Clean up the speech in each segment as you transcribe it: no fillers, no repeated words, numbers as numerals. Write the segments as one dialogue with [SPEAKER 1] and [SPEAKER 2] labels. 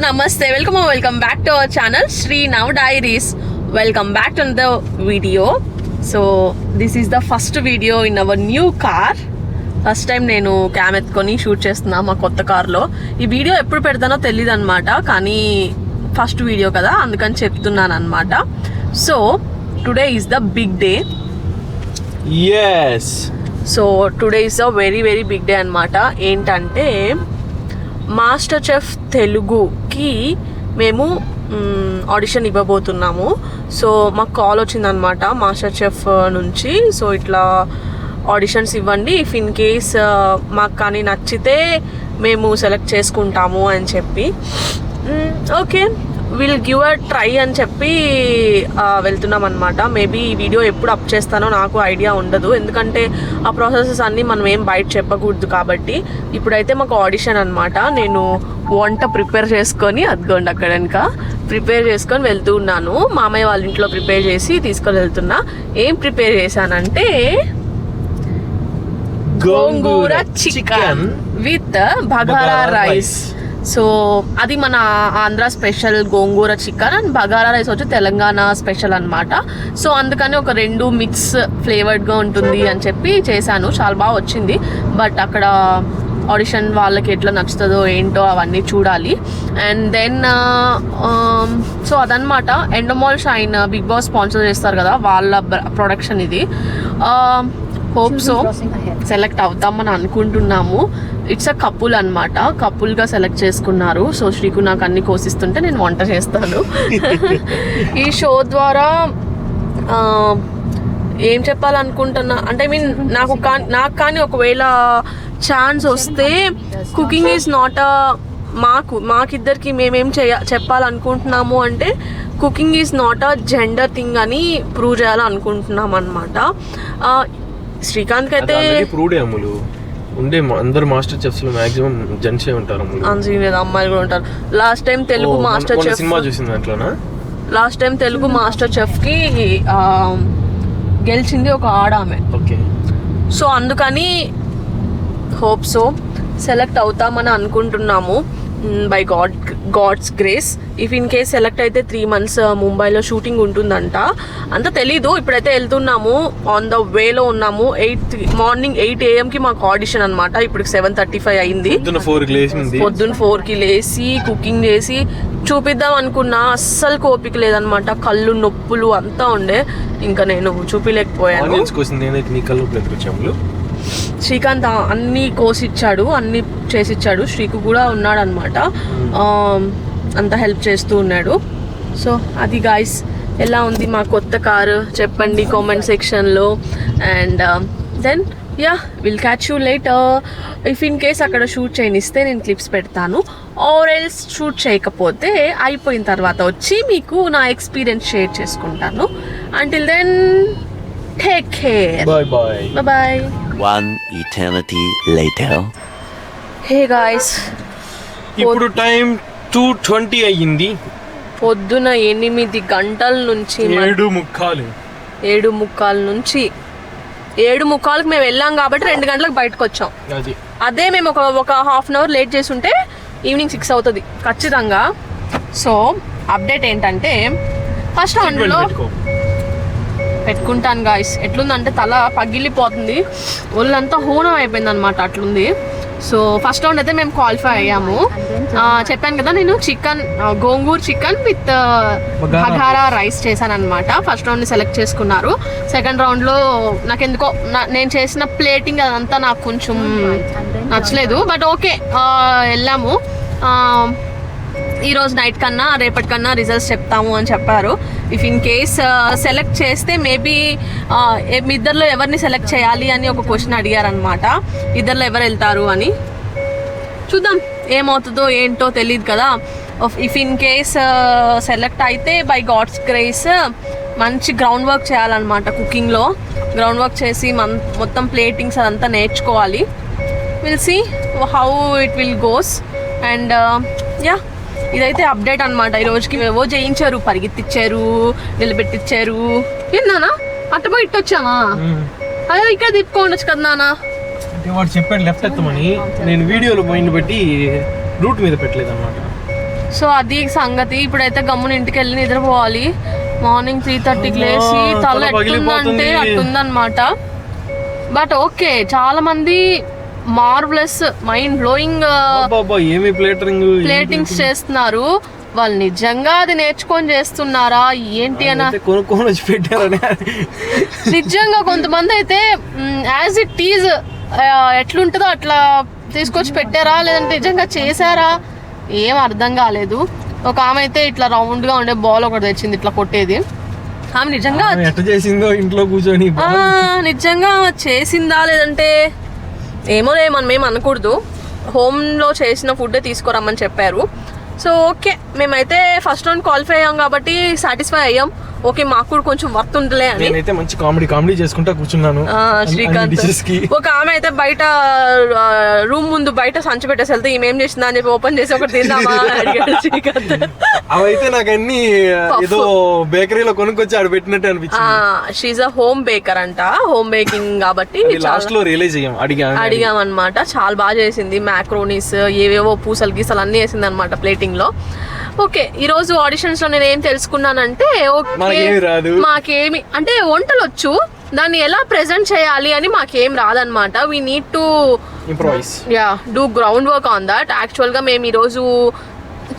[SPEAKER 1] Namaste, welcome back to our channel Sri Now Diaries. Welcome back to the video. So this is the first video in our new car. First time నేను cam ఎత్తుకొని shoot చేస్తున్నా మా కొత్త కార్లో. ఈ video ఎప్పుడు పెడతానో తెలియదు అనమాట, కానీ ఫస్ట్ వీడియో కదా అందుకని చెప్తున్నాను అనమాట. So today is the big day. So today is a very very big day అనమాట. ఏంటంటే మాస్టర్ చెఫ్ తెలుగుకి మేము ఆడిషన్ ఇవ్వబోతున్నాము. సో మాకు కాల్ వచ్చిందనమాట మాస్టర్ చెఫ్ నుంచి. సో ఇట్లా ఆడిషన్స్ ఇవ్వండి, ఇఫ్ ఇన్ కేస్ మాకు కానీ నచ్చితే మేము సెలెక్ట్ చేసుకుంటాము అని చెప్పి, okay will give a try అని చెప్పి వెళ్తున్నాం అనమాట. మేబీ ఈ వీడియో ఎప్పుడు అప్ చేస్తానో నాకు ఐడియా ఉండదు, ఎందుకంటే ఆ ప్రాసెసెస్ అన్నీ మనం ఏం బయట చెప్పకూడదు కాబట్టి. ఇప్పుడైతే మాకు ఆడిషన్ అనమాట. నేను వంట ప్రిపేర్ చేసుకొని అదిగోండి అక్కడ వెనుక ప్రిపేర్ చేసుకొని వెళ్తూ ఉన్నాను. మామయ్య వాళ్ళ ఇంట్లో ప్రిపేర్ చేసి తీసుకొని వెళ్తున్నా. ఏం ప్రిపేర్ చేశానంటే gongura chicken with bagara rice. So అది మన Andhra special gongura chicken and bagara rice వచ్చి తెలంగాణ స్పెషల్ అనమాట. సో అందుకని ఒక రెండు మిక్స్ ఫ్లేవర్డ్గా ఉంటుంది అని చెప్పి చేశాను. చాలా బాగా వచ్చింది. బట్ అక్కడ ఆడిషన్ వాళ్ళకి ఎట్లా నచ్చుతుందో ఏంటో అవన్నీ చూడాలి. అండ్ దెన్ సో అదనమాట. Endemol Shine Bigg Boss sponsor చేస్తారు కదా, వాళ్ళ ప్రొడక్షన్ ఇది. హోప్ సో సెలెక్ట్ అవుతామని అనుకుంటున్నాము. ఇట్స్ అ కపుల్ అనమాట, కపుల్గా సెలెక్ట్ చేసుకున్నారు. సో శ్రీకు నాకు అన్ని కోసిస్తుంటే నేను వంట చేస్తాను. ఈ షో ద్వారా ఏం చెప్పాలనుకుంటున్నా అంటే నాకు కానీ ఒకవేళ ఛాన్స్ వస్తే కుకింగ్ ఈజ్ నాట్ అ మాకిద్దరికి మేమేం చెప్పాలనుకుంటున్నాము అంటే cooking is not a gender thing అని ప్రూవ్ చేయాలనుకుంటున్నాం అనమాట. శ్రీకాంత్ అయితే
[SPEAKER 2] ఉండే అందరు మాస్టర్ చెఫ్స్ లో మాక్సిమం జెంట్సే ఉంటారు,
[SPEAKER 1] అమ్మాయిలు కూడా ఉంటారు. Last time Telugu master chef
[SPEAKER 2] cinema చూసింది దాంట్లోనా,
[SPEAKER 1] last time Telugu master chef కి గెలిచింది ఒక ఆడామె.
[SPEAKER 2] ఓకే.
[SPEAKER 1] సో అందుకని హోప్ సో సెలెక్ట్ అవుతామని అనుకుంటున్నాము by God's grace. If in case select అయితే 3 months ముంబైలో షూటింగ్ ఉంటుందంట. అంత తెలీదు. ఇప్పుడైతే వెళ్తున్నాము, ఆన్ ద వేలో ఉన్నాము. మార్నింగ్ 8 AM మాకు ఆడిషన్ అనమాట. ఇప్పుడు 7:35 అయింది. పొద్దున్న 4కి లేసి కుకింగ్ చేసి చూపిద్దాం అనుకున్నా, అస్సలు ఓపిక లేదనమాట. కళ్ళు నొప్పులు అంతా ఉండే, ఇంకా నేను చూపిలేకపోయాను. శ్రీకాంత్ అన్నీ కోసిచ్చాడు, అన్నీ చేసిచ్చాడు. శ్రీకు కూడా ఉన్నాడు అనమాట, అంతా హెల్ప్ చేస్తూ ఉన్నాడు. సో అది గాయ్స్, ఎలా ఉంది మా కొత్త కారు చెప్పండి కామెంట్ సెక్షన్లో. And then will catch you later. If in case అక్కడ షూట్ చేయనిస్తే నేను క్లిప్స్ పెడతాను, ఆర్ ఎల్స్ షూట్ చేయకపోతే అయిపోయిన తర్వాత వచ్చి మీకు నా ఎక్స్పీరియన్స్ షేర్ చేసుకుంటాను. Until then take care,
[SPEAKER 2] bye
[SPEAKER 1] bye.
[SPEAKER 3] One eternity later.
[SPEAKER 1] Hey guys,
[SPEAKER 2] ఇప్పుడు టైం 2:20 అయ్యింది.
[SPEAKER 1] పొద్దున 8 గంటల నుంచి 7:45 నుంచి 7:45కి మేము వెళ్ళాం కాబట్టి 2 గంటలకు బయటకు వచ్చాం. అదే మేము ఒక హాఫ్ అన్ అవర్ లేట్ చేసి ఉంటే ఈవినింగ్ 6 అవుతుంది ఖచ్చితంగా. సో అప్డేట్ ఏంటంటే ఫస్ట్ రౌండ్లో పెట్టుకుంటాను గాయస్. ఎట్లుందంటే తల పగిలిపోతుంది, ఒళ్ళంతా హూనం అయిపోయింది అనమాట, అట్లుంది. సో ఫస్ట్ రౌండ్ అయితే మేము క్వాలిఫై అయ్యాము. చెప్పాను కదా నేను గోంగూర చికెన్ విత్ బగారా రైస్ చేశాను అనమాట. ఫస్ట్ రౌండ్ని సెలెక్ట్ చేసుకున్నారు. సెకండ్ రౌండ్లో నాకు ఎందుకో నేను చేసిన ప్లేటింగ్ అదంతా నాకు కొంచెం నచ్చలేదు, బట్ ఓకే వెళ్ళాము. ఈరోజు నైట్ కన్నా రేపటికన్నా రిజల్ట్స్ చెప్తాము అని చెప్పారు. ఇఫ్ ఇన్ కేస్ సెలెక్ట్ చేస్తే మేబీ మీ ఇద్దరిలో ఎవరిని సెలెక్ట్ చేయాలి అని ఒక క్వశ్చన్ అడిగారనమాట. ఇద్దరిలో ఎవరు వెళ్తారు అని చూద్దాం, ఏమవుతుందో ఏంటో తెలియదు కదా. ఇఫ్ ఇన్ కేస్ సెలెక్ట్ అయితే బై గాడ్స్ గ్రేస్ మంచి గ్రౌండ్ వర్క్ చేయాలన్నమాట. కుకింగ్లో గ్రౌండ్ వర్క్ చేసి మొత్తం ప్లేటింగ్స్ అదంతా నేర్చుకోవాలి. Will see how it will goes. And ఇదైతే అప్డేట్ అనమాట. ఈ రోజుకి ఏవో చేయించారు, పరిగెత్తిచ్చారు, నిలబెట్టిచ్చారు. ఏనానా అట్టబో ఇట్టొచ్చామా? అదే ఇక్కడ తిప్పుకోవచ్చు కదా నాన్న.
[SPEAKER 2] వాడు చెప్పాడు లెఫ్ట్ ఎత్తమని, నేను వీడియోలో పోయిన బట్టి రూట్ మీద పెట్టలేదు అనమాట.
[SPEAKER 1] సో అది సంగతి. ఇప్పుడైతే గమ్మున ఇంటికి వెళ్ళి నిద్రపోవాలి. మార్నింగ్ 3:30కి లేచి తల ఎట్టుందంటే అట్టుందన్నమాట. బట్ ఓకే, చాలా మంది మార్వెలస్ మైండ్ బ్లోయింగ్ ప్లేటింగ్స్ చేస్తున్నారు. వాళ్ళు నిజంగా అది నేర్చుకొని చేస్తున్నారా ఏంటి అని నిజంగా కొంతమంది అయితే యాజ్ ఇట్ ఈజ్ ఎట్లుంటుందో అట్లా తీసుకొచ్చి పెట్టారా లేదంటే నిజంగా చేశారా ఏం అర్థం కాలేదు. ఒక ఆమె అయితే ఇట్లా రౌండ్ గా ఉండే బాల్ ఒకటి తెచ్చింది ఇట్లా కొట్టేది. ఆమె నిజంగా
[SPEAKER 2] చేసిందో ఇంట్లో కూర్చొని
[SPEAKER 1] నిజంగా చేసిందా లేదంటే ఏమో మనం ఏం అనకూడదు. హోమ్లో చేసిన ఫుడ్ తీసుకురమ్మని చెప్పారు. సో ఓకే, మేమైతే ఫస్ట్ రౌండ్ క్వాలిఫై అయ్యాం కాబట్టి సాటిస్ఫై అయ్యాం. ఓకే, మాకు కూడా కొంచెం వర్త్ ఉంటలే అని
[SPEAKER 2] నేనైతే మంచి కామెడీ చేసుకుంటా కూర్చున్నాను.
[SPEAKER 1] శ్రీకాంత్ ఒక ఆమె అయితే బయట రూమ్ ముందు బయట సంచి పెట్టేసి వెళ్తే ఈమె ఏం చేసిందా అని చెప్పి ఓపెన్ చేసి ఒకటి తిందామా అడిగాడు శ్రీకాంత్.
[SPEAKER 2] అవైతే నాకు అన్ని ఏదో బేకరీలో కొనుక్కొచ్చి ఆడ పెట్టినట్టు అనిపించింది.
[SPEAKER 1] షీజ్ అ హోమ్ బేకర్ అంట, హోమ్ బేకింగ్ కాబట్టి
[SPEAKER 2] లాస్ట్ లో రియలైజ్
[SPEAKER 1] అడిగాం అనమాట. చాలా బాగా చేసింది. మ్యాక్రోనీస్ ఏవేవో పూసలు గీసలు అన్ని వేసింది అనమాట ప్లేటింగ్ లో. ఓకే, ఈ రోజు ఆడిషన్స్ లో నేను ఏం తెలుసుకున్నానంటే మాకేమి అంటే వంటలు వచ్చు, దాన్ని ఎలా ప్రెజెంట్ చేయాలి అని మాకేం రాదనమాట. We need to do ground work on that. Actual గా మేము ఈరోజు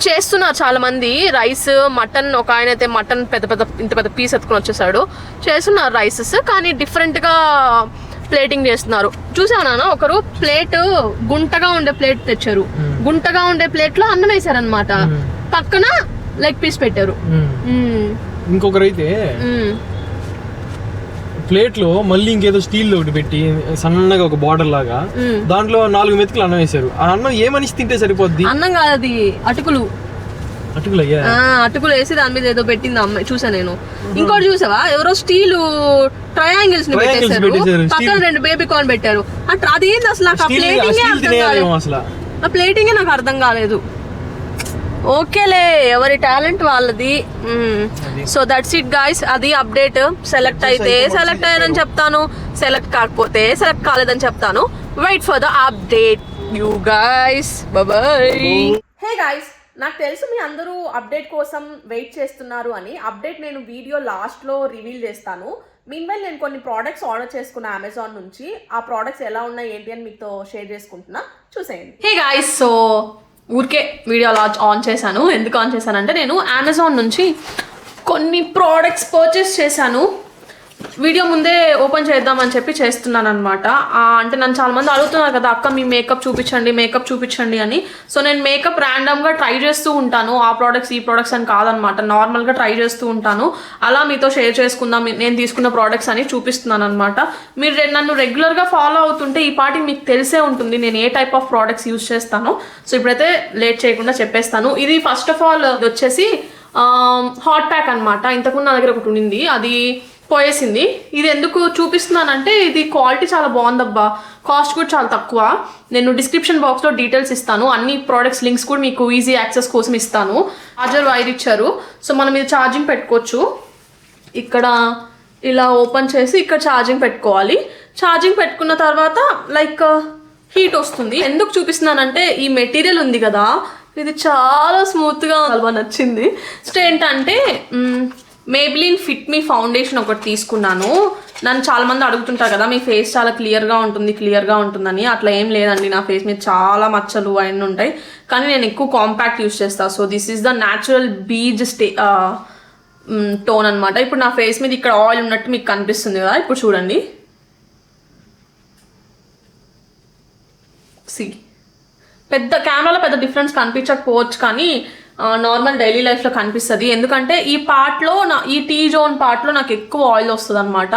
[SPEAKER 1] చేస్తున్నారు చాలా మంది. రైస్, మటన్, ఒక ఆయన అయితే మటన్ ఇంత పెద్ద పీస్ ఎత్తుకుని వచ్చేసాడు. చేస్తున్నారు రైసెస్, కానీ డిఫరెంట్ గా ప్లేటింగ్ చేస్తున్నారు. చూసావు నాన్న, ఒకరు ప్లేట్ గుంటగా ఉండే ప్లేట్ తెచ్చారు. గుంటగా ఉండే ప్లేట్ లో అన్నం వేసారు అనమాట, పక్కన లెగ్ పీస్ పెట్టారు.
[SPEAKER 2] ఇంకొకరైతే ప్లేట్ లో మళ్ళీ ఇంకేదో స్టీల్ ఒకటి పెట్టి సన్నగా ఒక బార్డర్ లాగా దాంట్లో 4 మెతుకులు అన్నం వేసారు. ఆ అన్నం ఏమనిసి తింటే సరిపోద్ది?
[SPEAKER 1] అన్నం కాదు, అది అటుకులు వేసి దాని మీద ఏదో పెట్టింది అమ్మాయి, చూసా నేను. ఇంకోటి చూసావా, ఎవరో స్టీల్ ట్రయాంగిల్స్ ని పెట్టేశారు, పక్కన 2 బేబీ కార్న్ పెట్టారు. అదేంటి అసలు? నాకు ఆ ప్లేటింగే నాకు అర్థం కాలేదు. ఓకేలే, ఎవరి టాలెంట్ వాళ్ళది. సో దట్స్ ఇట్ గైస్, అది అప్డేట్. సెలెక్ట్ అయితే సెలెక్ట్ అయ్యానని చెప్తాను, సెలెక్ట్ కాకపోతే సెలెక్ట్ కాలేదని చెప్తాను. Wait for the update you guys. Bye. Hey guys, నాకు తెలుసు మీ అందరూ అప్డేట్ కోసం వెయిట్ చేస్తున్నారు అని. అప్డేట్ నేను వీడియో లాస్ట్లో రివీల్ చేస్తాను. మీన్వైల్ నేను కొన్ని ప్రోడక్ట్స్ ఆర్డర్ చేసుకున్నా అమెజాన్ నుంచి. ఆ ప్రోడక్ట్స్ ఎలా ఉన్నాయి ఏంటి అని మీతో షేర్ చేసుకుంటున్నా, చూసేయండి. హే గైస్, సో ఊరికే వీడియో అలా ఆన్ చేశాను. ఎందుకు ఆన్ చేశానంటే నేను అమెజాన్ నుంచి కొన్ని ప్రోడక్ట్స్ పర్చేస్ చేశాను. వీడియో ముందే ఓపెన్ చేద్దామని చెప్పి చేస్తున్నాను అనమాట. అంటే నన్ను చాలా మంది అడుగుతున్నారు కదా, అక్క మీ మేకప్ చూపించండి అని. సో నేను మేకప్ ర్యాండమ్గా ట్రై చేస్తూ ఉంటాను. ఆ ప్రోడక్ట్స్ ఈ ప్రోడక్ట్స్ అని కాదనమాట, నార్మల్గా ట్రై చేస్తూ ఉంటాను. అలా మీతో షేర్ చేసుకుందాం నేను తీసుకున్న ప్రోడక్ట్స్ అని చూపిస్తున్నాను అనమాట. మీరు నన్ను రెగ్యులర్గా ఫాలో అవుతుంటే ఈ పాటికి మీకు తెలిసే ఉంటుంది నేను ఏ టైప్ ఆఫ్ ప్రోడక్ట్స్ యూజ్ చేస్తానో. సో ఇప్పుడైతే లేట్ చేయకుండా చెప్పేస్తాను. ఇది ఫస్ట్ ఆఫ్ ఆల్ వచ్చేసి హాట్ ప్యాక్ అనమాట. ఇంతకుముందు నా దగ్గర ఒకటి ఉండింది, అది పోయేసింది. ఇది ఎందుకు చూపిస్తున్నానంటే ఇది క్వాలిటీ చాలా బాగుందబ్బా, కాస్ట్ కూడా చాలా తక్కువ. నేను డిస్క్రిప్షన్ బాక్స్లో డీటెయిల్స్ ఇస్తాను, అన్ని ప్రోడక్ట్స్ లింక్స్ కూడా మీకు ఈజీ యాక్సెస్ కోసం ఇస్తాను. చార్జర్ వైర్ ఇచ్చారు, సో మనం ఇది ఛార్జింగ్ పెట్టుకోవచ్చు. ఇక్కడ ఇలా ఓపెన్ చేసి ఇక్కడ ఛార్జింగ్ పెట్టుకోవాలి. ఛార్జింగ్ పెట్టుకున్న తర్వాత లైక్ హీట్ వస్తుంది. ఎందుకు చూపిస్తున్నానంటే ఈ మెటీరియల్ ఉంది కదా, ఇది చాలా స్మూత్గా బాగా నచ్చింది. నెక్స్ట్ ఏంటంటే మేబ్లిన్ ఫిట్ మీ ఫౌండేషన్ ఒకటి తీసుకున్నాను. నన్ను చాలా మంది అడుగుతుంటారు కదా, మీ ఫేస్ చాలా క్లియర్గా ఉంటుందని. అట్లా ఏం లేదండి, నా ఫేస్ మీద చాలా మచ్చలు అవన్నీ ఉంటాయి, కానీ నేను ఎక్కువ కాంపాక్ట్ యూస్ చేస్తాను. So this is the natural beige tone అనమాట. ఇప్పుడు నా ఫేస్ మీద ఇక్కడ ఆయిల్ ఉన్నట్టు మీకు కనిపిస్తుంది కదా, ఇప్పుడు చూడండి. పెద్ద కెమెరాలో పెద్ద డిఫరెన్స్ కనిపించకపోవచ్చు, కానీ నార్మల్ డైలీ లైఫ్లో కనిపిస్తుంది. ఎందుకంటే ఈ పార్ట్లో ఈ టీ జోన్ పార్ట్లో నాకు ఎక్కువ ఆయిల్ వస్తుంది అనమాట.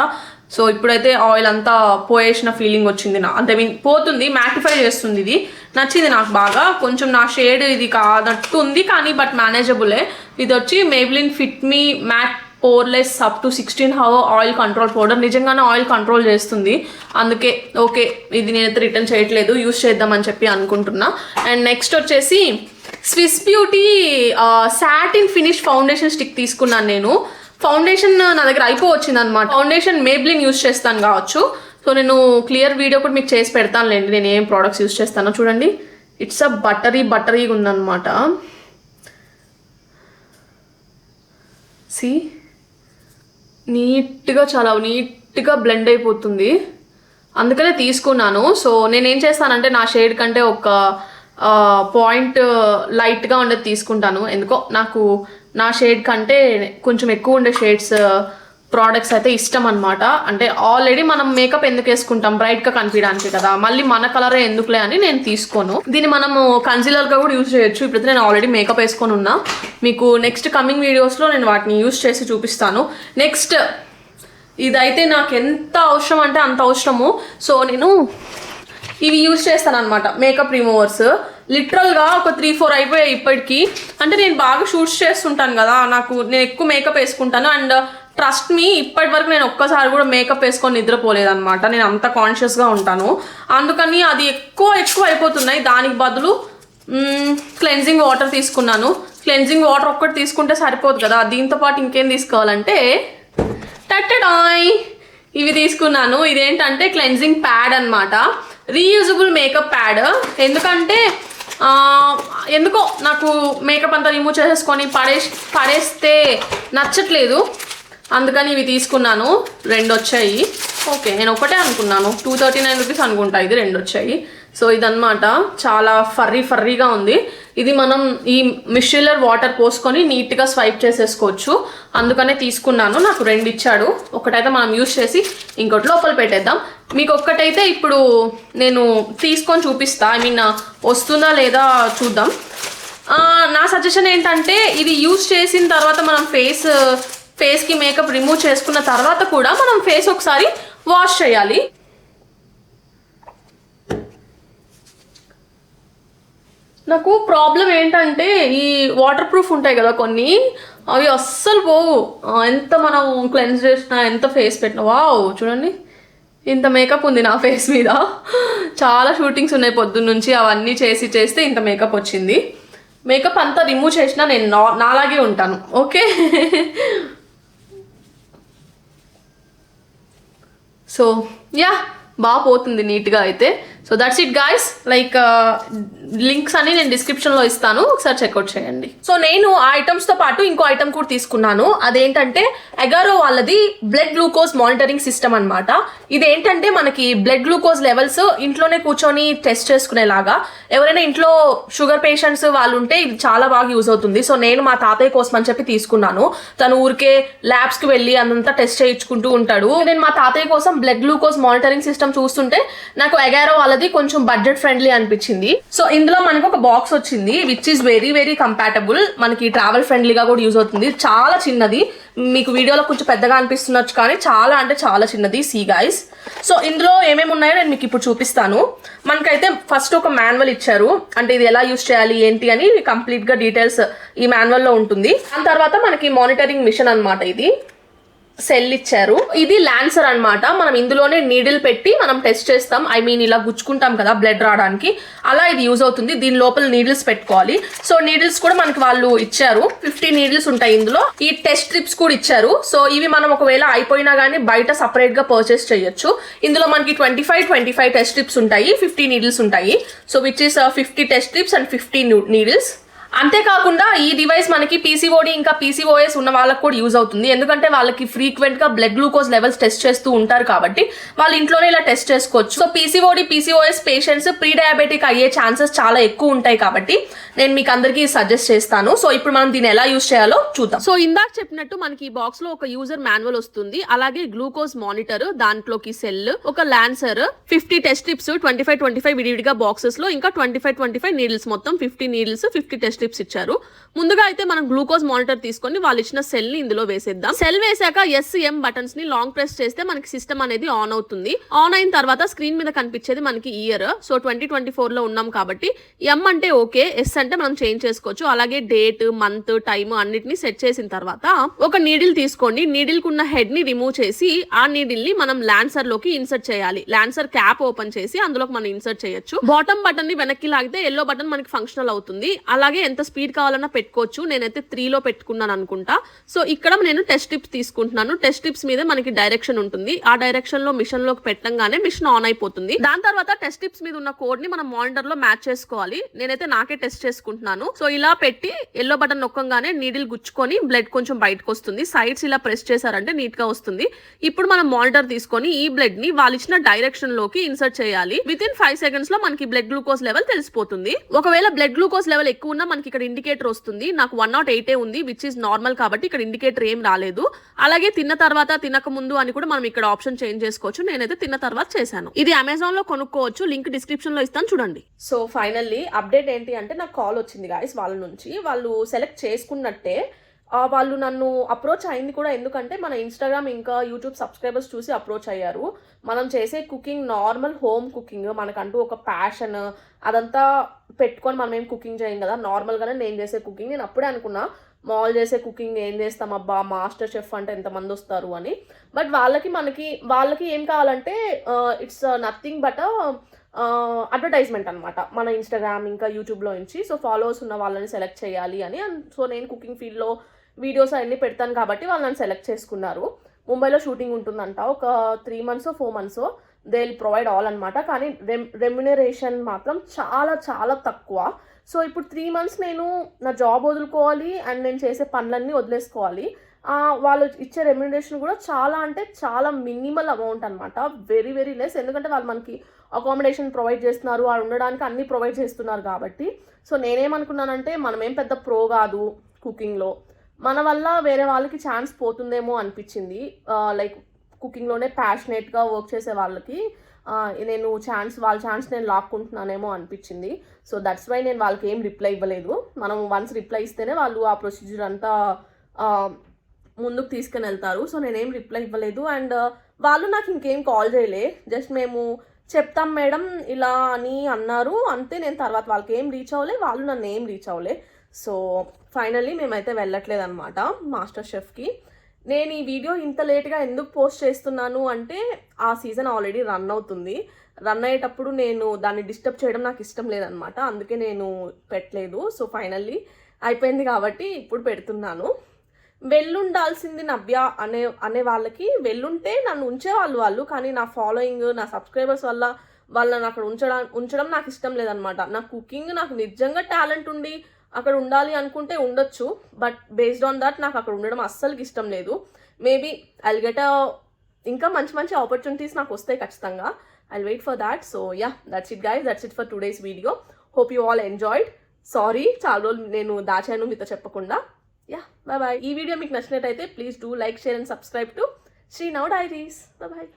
[SPEAKER 1] సో ఇప్పుడైతే ఆయిల్ అంతా పోయేసిన ఫీలింగ్ వచ్చింది, అంటే పోతుంది, మ్యాటిఫై చేస్తుంది. ఇది నచ్చింది నాకు బాగా. కొంచెం నా షేడ్ ఇది కానట్టు ఉంది, కానీ బట్ మేనేజబులే. ఇది వచ్చి Maybelline fit me matte poreless up to 16 hour oil control powder. నిజంగానే ఆయిల్ కంట్రోల్ చేస్తుంది, అందుకే ఓకే ఇది నేనైతే రిటర్న్ చేయట్లేదు, యూస్ చేద్దామని చెప్పి అనుకుంటున్నా. అండ్ నెక్స్ట్ వచ్చేసి Swiss beauty satin finish foundation stick తీసుకున్నాను నేను. ఫౌండేషన్ నా దగ్గర అయిపోవచ్చింది అనమాట. ఫౌండేషన్ మేబ్లిన్ యూస్ చేస్తాను కావచ్చు. సో నేను క్లియర్ వీడియో కూడా మీకు చేసి పెడతానులేండి నేను ఏం ప్రోడక్ట్స్ యూస్ చేస్తానో. చూడండి, ఇట్స్ అ బటరీగా ఉందన్నమాట. నీట్గా చాలా నీట్గా బ్లెండ్ అయిపోతుంది, అందుకనే తీసుకున్నాను. సో నేనేం చేస్తానంటే నా షేడ్ కంటే ఒక పాయింట్ లైట్గా ఉండేది తీసుకుంటాను. ఎందుకో నాకు నా షేడ్ కంటే కొంచెం ఎక్కువ ఉండే షేడ్స్ ప్రోడక్ట్స్ అయితే ఇష్టం అనమాట. అంటే ఆల్రెడీ మనం మేకప్ ఎందుకు వేసుకుంటాం, బ్రైట్గా కనిపించడానికి కదా, మళ్ళీ మన కలరే ఎందుకులే అని నేను తీసుకోను. దీన్ని మనము కన్సీలర్గా కూడా యూజ్ చేయొచ్చు. ఇప్పుడైతే నేను ఆల్రెడీ మేకప్ వేసుకొని ఉన్నా. మీకు నెక్స్ట్ కమింగ్ వీడియోస్లో నేను వాటిని యూజ్ చేసి చూపిస్తాను. నెక్స్ట్ ఇదైతే నాకు ఎంత అవసరం అంటే అంత అవసరము. సో నేను ఇవి యూజ్ చేస్తాను అనమాట, మేకప్ రిమూవర్స్. లిటరల్గా ఒక 3-4 అయిపోయాయి ఇప్పటికీ. అంటే నేను బాగా షూట్స్ చేస్తుంటాను కదా, నేను ఎక్కువ మేకప్ వేసుకుంటాను. అండ్ ట్రస్ట్ మీ, ఇప్పటి వరకు నేను ఒక్కసారి కూడా మేకప్ వేసుకొని నిద్రపోలేదన్నమాట. నేను అంత కాన్షియస్గా ఉంటాను, అందుకని అది ఎక్కువ అయిపోతున్నాయి. దానికి బదులు క్లెన్జింగ్ వాటర్ తీసుకున్నాను. క్లెన్జింగ్ వాటర్ ఒక్కటి తీసుకుంటే సరిపోదు కదా, దీంతో పాటు ఇంకేం తీసుకోవాలంటే టట్టడాయ్ ఇవి తీసుకున్నాను. ఇదేంటంటే క్లెన్జింగ్ ప్యాడ్ అనమాట, రీయూజబుల్ మేకప్ ప్యాడ్. ఎందుకంటే ఎందుకో నాకు మేకప్ అంతా రిమూవ్ చేసేసుకొని పడేస్తే నచ్చట్లేదు, అందుకని ఇవి తీసుకున్నాను. 2 వచ్చాయి. ఓకే, నేను ఒకటే అనుకున్నాను, 239 రూపీస్ అనుకుంటా. ఇది 2 వచ్చాయి. సో ఇదన్నమాట, చాలా ఫర్రీగా ఉంది. ఇది మనం ఈ మిషిలర్ వాటర్ పోసుకొని నీట్గా స్వైప్ చేసేసుకోవచ్చు, అందుకనే తీసుకున్నాను. నాకు 2 ఇచ్చాడు. ఒకటైతే మనం యూజ్ చేసి ఇంకోటి లోపల పెట్టేద్దాం. మీకు ఒక్కటైతే ఇప్పుడు నేను తీసుకొని చూపిస్తా, వస్తుందా లేదా చూద్దాం. నా సజెషన్ ఏంటంటే ఇది యూజ్ చేసిన తర్వాత మనం ఫేస్కి మేకప్ రిమూవ్ చేసుకున్న తర్వాత కూడా మనం ఫేస్ ఒకసారి వాష్ చేయాలి. నాకు ప్రాబ్లం ఏంటంటే ఈ వాటర్ ప్రూఫ్ ఉంటాయి కదా కొన్ని, అవి అస్సలు పోవు. ఎంత మనం క్లెన్స్ చేసినా, ఎంత ఫేస్ పెట్టినా. వావ్, చూడండి ఇంత మేకప్ ఉంది నా ఫేస్ మీద. చాలా షూటింగ్స్ ఉన్నాయి పొద్దున్న నుంచి, అవన్నీ చేస్తే ఇంత మేకప్ వచ్చింది. మేకప్ అంతా రిమూవ్ చేసినా నేను నాలాగే ఉంటాను. ఓకే, సో యా, బాగా పోతుంది నీట్గా అయితే. So that's it guys. Like links అన్ని నేను డిస్క్రిప్షన్లో ఇస్తాను, ఒకసారి చెక్అవుట్ చేయండి. సో నేను ఆ ఐటమ్స్తో పాటు ఇంకో ఐటమ్ కూడా తీసుకున్నాను. అదేంటంటే అగారో వాళ్ళది బ్లడ్ గ్లూకోజ్ మానిటరింగ్ సిస్టమ్ అనమాట. ఇదేంటంటే మనకి బ్లడ్ గ్లూకోజ్ లెవెల్స్ ఇంట్లోనే కూర్చొని టెస్ట్ చేసుకునేలాగా. ఎవరైనా ఇంట్లో షుగర్ పేషెంట్స్ వాళ్ళు ఉంటే ఇది చాలా బాగా యూజ్ అవుతుంది. సో నేను మా తాతయ్య కోసం అని చెప్పి తీసుకున్నాను. తను ఊరికే ల్యాబ్స్కి వెళ్ళి అదంతా టెస్ట్ చేయించుకుంటూ ఉంటాడు. నేను మా తాతయ్య కోసం బ్లడ్ గ్లూకోజ్ మానిటరింగ్ సిస్టమ్ చూస్తుంటే నాకు అగారో వాళ్ళది కొంచెం బడ్జెట్ ఫ్రెండ్లీ అనిపించింది. సో ఇందులో మనకు ఒక బాక్స్ వచ్చింది, విచ్ ఈస్ వెరీ కంపాటబుల్. మనకి ట్రావెల్ ఫ్రెండ్లీగా కూడా యూజ్ అవుతుంది. చాలా చిన్నది, మీకు వీడియోలో కొంచెం పెద్దగా అనిపిస్తున్నచ్చు కానీ చాలా అంటే చాలా చిన్నది. సీ గైస్, సో ఇందులో ఏమేమి ఉన్నాయో నేను మీకు ఇప్పుడు చూపిస్తాను. మనకైతే ఫస్ట్ ఒక మాన్యువల్ ఇచ్చారు, అంటే ఇది ఎలా యూజ్ చేయాలి ఏంటి అని కంప్లీట్గా డీటెయిల్స్ ఈ మాన్యువల్లో ఉంటుంది. దాని తర్వాత మనకి మానిటరింగ్ మిషన్ అనమాట, ఇది సెల్ ఇచ్చారు. ఇది ల్యాన్సర్ అనమాట. మనం ఇందులోనే నీడిల్ పెట్టి మనం టెస్ట్ చేస్తాం, ఇలా గుచ్చుకుంటాం కదా బ్లడ్ రావడానికి, అలా ఇది యూజ్ అవుతుంది. దీని లోపల నీడిల్స్ పెట్టుకోవాలి. సో నీడిల్స్ కూడా మనకి వాళ్ళు ఇచ్చారు, 50 నీడిల్స్ ఉంటాయి ఇందులో. ఈ టెస్ట్ స్ట్రిప్స్ కూడా ఇచ్చారు. సో ఇవి మనం ఒకవేళ అయిపోయినా కానీ బయట సపరేట్ గా పర్చేస్ చేయొచ్చు. ఇందులో మనకి 25 టెస్ట్ స్ట్రిప్స్ ఉంటాయి, 50 నీడిల్స్ ఉంటాయి. So which is 50 test strips and 50 needles. అంతేకాకుండా ఈ డివైస్ మనకి పీసీఓడి ఇంకా పీసీఓఎస్ ఉన్న వాళ్ళకి కూడా యూజ్ అవుతుంది. ఎందుకంటే వాళ్ళకి ఫ్రీక్వెంట్గా బ్లడ్ గ్లూకోజ్ లెవెల్స్ టెస్ట్ చేస్తూ ఉంటారు కాబట్టి వాళ్ళు ఇంట్లోనే ఇలా టెస్ట్ చేసుకోవచ్చు. So PCOD PCOS patients pre diabetic అయ్యే ఛాన్సెస్ చాలా ఎక్కువ ఉంటాయి కాబట్టి నేను మీకు అందరికీ సజెస్ట్ చేస్తాను. సో ఇప్పుడు మనం దీన్ని ఎలా యూజ్ చేయాలో చూద్దాం. సో ఇందాక చెప్పినట్టు మనకి ఈ బాక్స్ లో ఒక యూజర్ మాన్యువల్ వస్తుంది, అలాగే గ్లూకోజ్ మానిటర్, దాంట్లోకి సెల్, ఒక ల్యాన్సర్, 50 టెస్ట్ స్ట్రిప్స్ 25 విడివిడిగా బాక్సెస్ లో, ఇంకా 25 నీడిల్స్, మొత్తం 50 నీడిల్స్ 50 టెస్ట్ స్ట్రిప్స్ ఇచ్చారు. ముందుగా అయితే మనం గ్లూకోజ్ మానిటర్ తీసుకొని వాళ్ళు ఇచ్చిన సెల్ ని ఇందులో వేసేద్దాం. సెల్ వేసాక ఎస్ఎం బటన్స్ ని లాంగ్ ప్రెస్ చేస్తే మనకి సిస్టమ్ అనేది ఆన్ అవుతుంది. ఆన్ అయిన తర్వాత స్క్రీన్ మీద కనిపించేది మనకి ఇయర్. సో 2024 లో ఉన్నాం కాబట్టి ఎం అంటే ఓకే, ఎస్ అంటే మనం చేంజ్ చేసుకోవచ్చు. అలాగే డేట్, మంత్, టైమ్ అన్నిటిని సెట్ చేసిన తర్వాత ఒక నీడిల్ తీసుకోండి. నీడిల్ కున్న హెడ్ ని రిమూవ్ చేసి ఆ నీడిల్ ని మనం ల్యాన్సర్ లోకి ఇన్సర్ట్ చేయాలి. ల్యాన్సర్ క్యాప్ ఓపెన్ చేసి అందులోకి మనం ఇన్సర్ట్ చేయొచ్చు. బాటమ్ బటన్ ని వెనక్కి లాగితే ఎల్లో బటన్ మనకి ఫంక్షనల్ అవుతుంది. అలాగే ఎంత స్పీడ్ కావాలన్నా పెట్టుకోవచ్చు. నేనైతే 3లో పెట్టుకున్నాను అనుకుంటా. సో ఇక్కడ నేను టెస్ట్ టిప్స్ తీసుకుంటున్నాను. టెస్ట్ టిప్స్ మీద మనకి డైరెక్షన్ ఉంటుంది. ఆ డైరెక్షన్ లో మిషన్ లోకి పెట్టంగానే మిషన్ ఆన్ అయిపోతుంది. దాని తర్వాత టెస్ట్ టిప్స్ మీద ఉన్న కోడ్ ని మనం మానిటర్ లో మ్యాచ్ చేసుకోవాలి. నేనైతే నాకే టెస్ట్ చేసుకుంటున్నాను. సో ఇలా పెట్టి ఎల్లో బటన్ నొక్కంగానే నీడిల్ గుచ్చుకొని బ్లడ్ కొంచెం బయటకు వస్తుంది. సైడ్స్ ఇలా ప్రెస్ చేశారంటే నీట్ గా వస్తుంది. ఇప్పుడు మనం మానిటర్ తీసుకొని ఈ బ్లడ్ ని వాళ్ళు ఇచ్చిన డైరెక్షన్ లోకి ఇన్సర్ట్ చేయాలి. విత్ ఇన్ 5 seconds లో మనకి బ్లడ్ గ్లూకోజ్ లెవెల్ తెలిసిపోతుంది. ఒకవేళ బ్లడ్ గ్లూకోజ్ లెవెల్ ఎక్కువ ఉన్నా మనకి ఇక్కడ ఇండికేటర్ వస్తుంది. నాకు 108 ఉంది, విచ్ ఇస్ నార్మల్ కాబట్టి ఇక్కడ ఇండికేటర్ ఏం రాలేదు. అలాగే తిన్న తర్వాత తినక ముందు అని కూడా మనం ఇక్కడ ఆప్షన్ చేంజ్ చేసుకోవచ్చు. నేనైతే తిన్న తర్వాత చేశాను. ఇది అమెజాన్ లో కొనుక్కోవచ్చు. లింక్ డిస్క్రిప్షన్ లో ఇస్తాను చూడండి. సో ఫైనల్లీ అప్డేట్ ఏంటి అంటే నాకు కాల్ వచ్చింది గాయస్ వాళ్ళ నుంచి. వాళ్ళు సెలెక్ట్ చేసుకున్నట్టే వాళ్ళు నన్ను అప్రోచ్ అయింది కూడా. ఎందుకంటే మన ఇన్స్టాగ్రామ్ ఇంకా యూట్యూబ్ సబ్స్క్రైబర్స్ చూసి అప్రోచ్ అయ్యారు. మనం చేసే కుకింగ్ నార్మల్ హోమ్ కుకింగ్, మనకంటూ ఒక ప్యాషన్ అదంతా పెట్టుకొని మనం ఏం కుకింగ్ చేయం కదా. నార్మల్గానే నేను చేసే కుకింగ్. నేను అప్పుడే అనుకున్నా మాల్ చేసే కుకింగ్ ఏం చేస్తాం అబ్బా, మాస్టర్ షెఫ్ అంటే ఎంతమంది వస్తారు అని. బట్ వాళ్ళకి ఏం కావాలంటే ఇట్స్ నథింగ్ బట్ అడ్వర్టైజ్మెంట్ అనమాట మన ఇన్స్టాగ్రామ్ ఇంకా యూట్యూబ్లో నుంచి. సో ఫాలోవర్స్ ఉన్న వాళ్ళని సెలెక్ట్ చేయాలి అని. సో నేను కుకింగ్ ఫీల్డ్లో వీడియోస్ అవన్నీ పెడతాను కాబట్టి వాళ్ళు నన్ను సెలెక్ట్ చేసుకున్నారు. ముంబైలో షూటింగ్ ఉంటుందంట ఒక 3 months 4 months. They will provide all అనమాట. కానీ రెమ్యునరేషన్ మాత్రం చాలా చాలా తక్కువ. సో ఇప్పుడు 3 months నేను నా జాబ్ వదులుకోవాలి అండ్ నేను చేసే పనులన్నీ వదిలేసుకోవాలి. వాళ్ళు ఇచ్చే రెమ్యునరేషన్ కూడా చాలా అంటే చాలా మినిమల్ అమౌంట్ అనమాట. Very very less. ఎందుకంటే వాళ్ళు మనకి అకామిడేషన్ ప్రొవైడ్ చేస్తున్నారు, వాళ్ళు ఉండడానికి అన్నీ ప్రొవైడ్ చేస్తున్నారు కాబట్టి. సో నేనేమనుకున్నానంటే మనమేం పెద్ద ప్రో కాదు కుకింగ్లో, మన వల్ల వేరే వాళ్ళకి ఛాన్స్ పోతుందేమో అనిపించింది. లైక్ కుకింగ్లోనే ప్యాషనేట్గా వర్క్ చేసే వాళ్ళకి నేను వాళ్ళ ఛాన్స్ నేను లాక్కుంటున్నానేమో అనిపించింది. సో దట్స్ వై నేను వాళ్ళకి ఏం రిప్లై ఇవ్వలేదు. మనం వన్స్ రిప్లై ఇస్తేనే వాళ్ళు ఆ ప్రొసీజర్ అంతా ముందుకు తీసుకుని వెళ్తారు. సో నేనేం రిప్లై ఇవ్వలేదు. అండ్ వాళ్ళు నాకు ఇంకేం కాల్ చేయలే. జస్ట్ మేము చెప్తాం మేడం ఇలా అని అన్నారు అంతే. నేను తర్వాత వాళ్ళకి ఏం రీచ్ అవ్వలే, వాళ్ళు నన్ను ఏం రీచ్ అవ్వలే. సో ఫైనల్లీ మేమైతే వెళ్ళట్లేదు అనమాట మాస్టర్ షెఫ్కి. నేను ఈ వీడియో ఇంత లేట్గా ఎందుకు పోస్ట్ చేస్తున్నాను అంటే ఆ సీజన్ ఆల్రెడీ రన్ అవుతుంది. రన్ అయ్యేటప్పుడు నేను దాన్ని డిస్టర్బ్ చేయడం నాకు ఇష్టం లేదనమాట. అందుకే నేను పెట్టలేదు. సో ఫైనల్లీ అయిపోయింది కాబట్టి ఇప్పుడు పెడుతున్నాను. వెళ్ళుండాల్సింది నవ్య అనే వాళ్ళకి వెళ్ళుంటే నన్ను ఉంచేవాళ్ళు. కానీ నా ఫాలోయింగ్ నా సబ్స్క్రైబర్స్ వల్ల వాళ్ళని అక్కడ ఉంచడం నాకు ఇష్టం లేదనమాట. నా కుకింగ్ నాకు నిజంగా టాలెంట్ ఉండి అక్కడ ఉండాలి అనుకుంటే ఉండొచ్చు. బట్ బేస్డ్ ఆన్ దట్ నాకు అక్కడ ఉండడం అస్సలకి ఇష్టం లేదు. మేబీ ఐల్ గెట్ ఇంకా మంచి మంచి ఆపర్చునిటీస్ నాకు వస్తాయి ఖచ్చితంగా. I'll wait for that. So yeah, that's it guys, that's it for today's video. Hope you all enjoyed. Sorry చాలా రోజులు నేను దాచాను మీతో చెప్పకుండా. Yeah, bye bye. ఈ వీడియో మీకు నచ్చినట్టయితే please do like, share and subscribe to Sri now diaries. Bye.